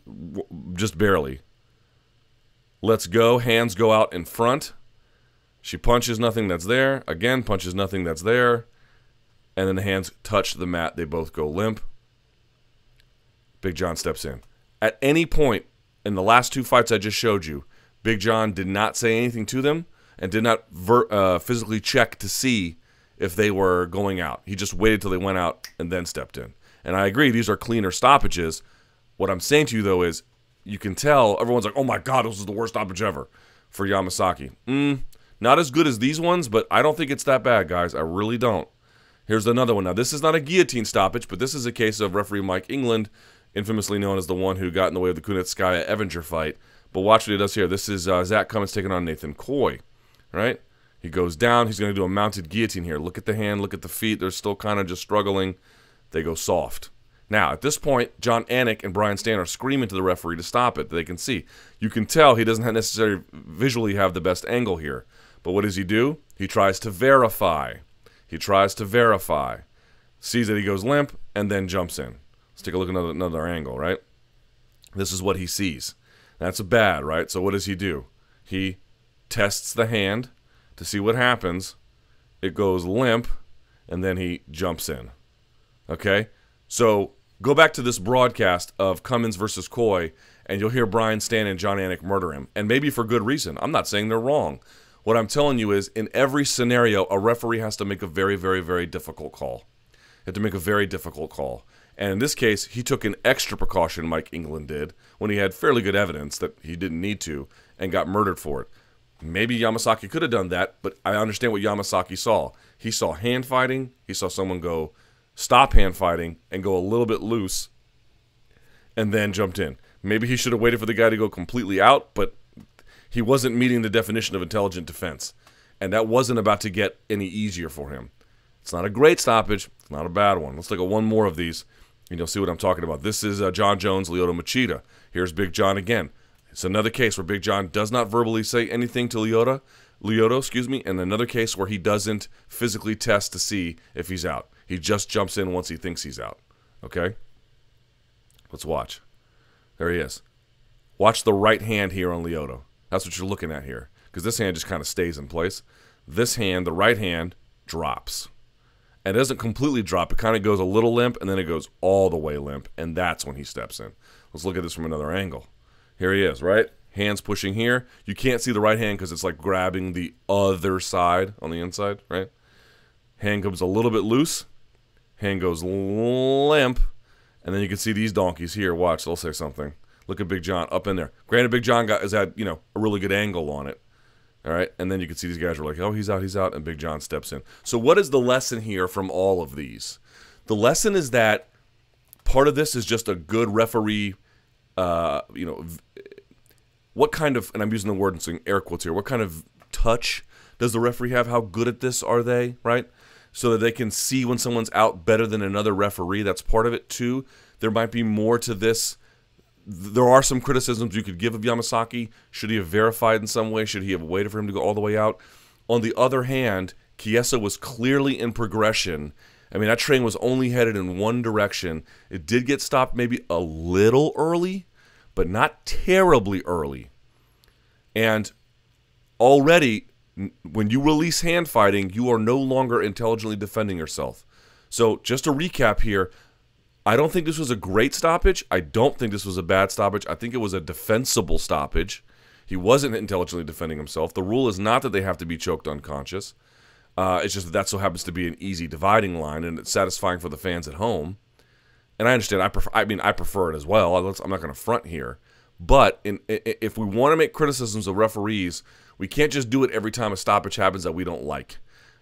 just barely. Let's go. Hands go out in front. She punches nothing that's there. Again, punches nothing that's there. And then the hands touch the mat. They both go limp. Big John steps in. At any point in the last two fights I just showed you, Big John did not say anything to them and did not physically check to see if they were going out. He just waited till they went out and then stepped in. And I agree, these are cleaner stoppages. What I'm saying to you, though, is you can tell everyone's like, oh my God, this is the worst stoppage ever for Yamasaki. Not as good as these ones, but I don't think it's that bad, guys. I really don't. Here's another one. Now, this is not a guillotine stoppage, but this is a case of referee Mike England, infamously known as the one who got in the way of the Kunitskaya-Evinger fight. But watch what he does here. This is Zach Cummins taking on Nathan Coy, right? He goes down. He's going to do a mounted guillotine here. Look at the hand. Look at the feet. They're still kind of just struggling. They go soft. Now, at this point, John Anik and Brian Stan are screaming to the referee to stop it. They can see. You can tell he doesn't necessarily visually have the best angle here. But what does he do? He tries to verify. He tries to verify. Sees that he goes limp, and then jumps in. Let's take a look at another angle, right? This is what he sees. That's bad, right? So what does he do? He tests the hand to see what happens. It goes limp, and then he jumps in. Okay? So go back to this broadcast of Cummins versus Coy, and you'll hear Brian Stan and John Anik murder him. And maybe for good reason. I'm not saying they're wrong. What I'm telling you is, in every scenario, a referee has to make a very, very, very difficult call. You have to make a very difficult call. And in this case, he took an extra precaution, Mike England did, when he had fairly good evidence that he didn't need to, and got murdered for it. Maybe Yamasaki could have done that, but I understand what Yamasaki saw. He saw hand fighting. He saw someone go stop hand fighting and go a little bit loose and then jumped in. Maybe he should have waited for the guy to go completely out, but he wasn't meeting the definition of intelligent defense. And that wasn't about to get any easier for him. It's not a great stoppage. It's not a bad one. Let's look at one more of these, and you'll see what I'm talking about. This is John Jones, Lyoto Machida. Here's Big John again. It's another case where Big John does not verbally say anything to Lyoto, and another case where he doesn't physically test to see if he's out. He just jumps in once he thinks he's out. Okay? Let's watch. There he is. Watch the right hand here on Lyoto. That's what you're looking at here, because this hand just kind of stays in place. This hand, the right hand, drops. And it doesn't completely drop. It kind of goes a little limp, and then it goes all the way limp, and that's when he steps in. Let's look at this from another angle. Here he is, right? Hands pushing here. You can't see the right hand because it's like grabbing the other side on the inside, right? Hand comes a little bit loose. Hand goes limp. And then you can see these donkeys here. Watch, they'll say something. Look at Big John up in there. Granted, Big John has had, a really good angle on it. All right, and then you can see these guys are like, oh, he's out, and Big John steps in. So what is the lesson here from all of these? The lesson is that part of this is just a good referee, what kind of, and I'm using the word and saying air quotes here, what kind of touch does the referee have? How good at this are they, right? So that they can see when someone's out better than another referee. That's part of it, too. There might be more to this. There are some criticisms you could give of Yamasaki. Should he have verified in some way? Should he have waited for him to go all the way out? On the other hand, Chiesa was clearly in progression. I mean, that train was only headed in one direction. It did get stopped maybe a little early, but not terribly early. And already, when you release hand fighting, you are no longer intelligently defending yourself. So just to recap here, I don't think this was a great stoppage. I don't think this was a bad stoppage. I think it was a defensible stoppage. He wasn't intelligently defending himself. The rule is not that they have to be choked unconscious. It's just that so happens to be an easy dividing line, and it's satisfying for the fans at home. And I understand. I prefer it as well. I'm not going to front here. But if we want to make criticisms of referees, we can't just do it every time a stoppage happens that we don't like.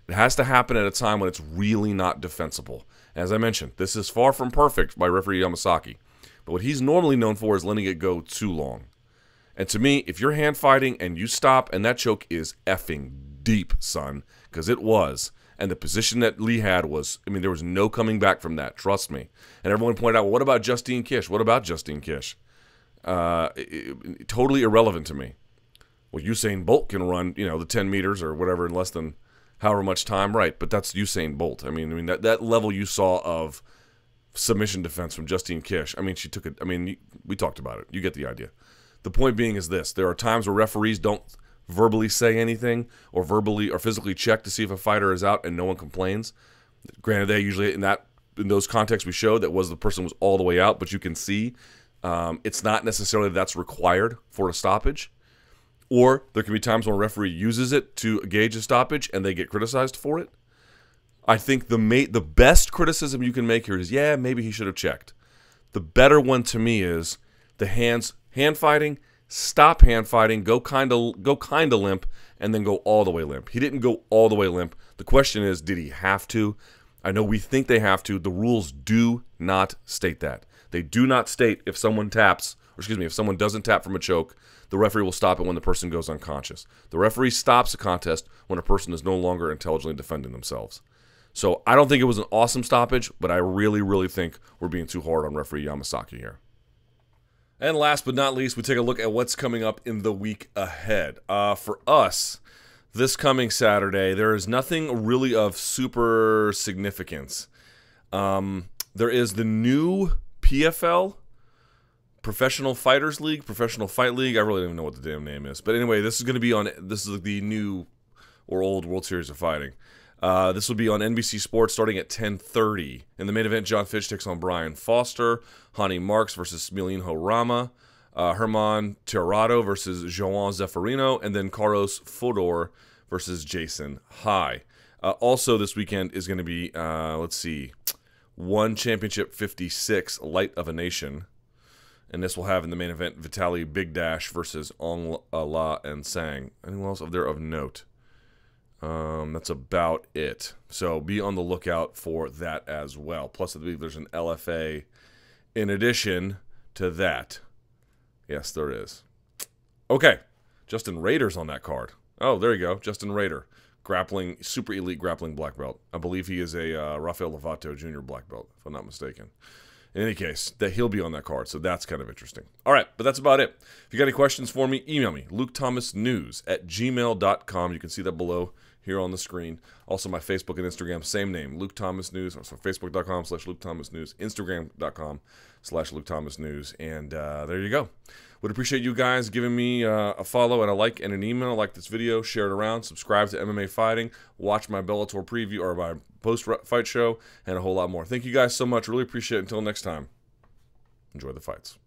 It has to happen at a time when it's really not defensible. As I mentioned, this is far from perfect by referee Yamasaki. But what he's normally known for is letting it go too long. And to me, if you're hand fighting and you stop and that choke is effing deep, son, because it was, and the position that Lee had was, I mean, there was no coming back from that, trust me. And everyone pointed out, well, what about Justine Kish? What about Justine Kish? Totally irrelevant to me. Well, Usain Bolt can run, the 10 meters or whatever in less than however much time, right? But that's Usain Bolt. I mean that level you saw of submission defense from Justine Kish. I mean, she took it. I mean, we talked about it. You get the idea. The point being is this: there are times where referees don't verbally say anything or verbally or physically check to see if a fighter is out, and no one complains. Granted, they usually in those contexts we showed that was the person was all the way out, but you can see it's not necessarily that's required for a stoppage. Or there can be times when a referee uses it to gauge a stoppage and they get criticized for it. I think the best criticism you can make here is, yeah, maybe he should have checked. The better one to me is the hand fighting, stop hand fighting, go kind of limp, and then go all the way limp. He didn't go all the way limp. The question is, did he have to? I know we think they have to. The rules do not state that. They do not state if someone taps, or excuse me, if someone doesn't tap from a choke, the referee will stop it when the person goes unconscious. The referee stops a contest when a person is no longer intelligently defending themselves. So I don't think it was an awesome stoppage, but I really, really think we're being too hard on referee Yamasaki here. And last but not least, we take a look at what's coming up in the week ahead. For us, this coming Saturday, there is nothing really of super significance. There is the new PFL, Professional Fighters League, Professional Fight League. I really don't even know what the damn name is. But anyway, this is going to be on, this is the new or old World Series of Fighting. This will be on NBC Sports starting at 10:30. In the main event, John Fitch takes on Brian Foster, Hani Marks versus Smilinho Rama, Herman Tirado versus João Zeferino, and then Carlos Fedor versus Jason High. Also this weekend is going to be, let's see, One Championship 56, Light of a Nation. And this will have in the main event Vitaly Big Dash versus Ong La and Sang. Anyone else there of note? That's about it. So be on the lookout for that as well. Plus, I believe there's an LFA in addition to that. Yes, there is. Okay. Justin Rader's on that card. Oh, there you go. Justin Rader. grappling, super elite grappling black belt. I believe he is a Rafael Lovato Jr. black belt, if I'm not mistaken. In any case, that he'll be on that card, so that's kind of interesting. All right, but that's about it. If you got any questions for me, email me, lukethomasnews@gmail.com. You can see that below here on the screen. Also, my Facebook and Instagram, same name, Luke Thomas News. So facebook.com/Luke Thomas News, Instagram.com/Luke Thomas News, and there you go. Would appreciate you guys giving me a follow and a like and an email. Like this video, share it around, subscribe to MMA Fighting, watch my Bellator preview or my post-fight show, and a whole lot more. Thank you guys so much. Really appreciate it. Until next time, enjoy the fights.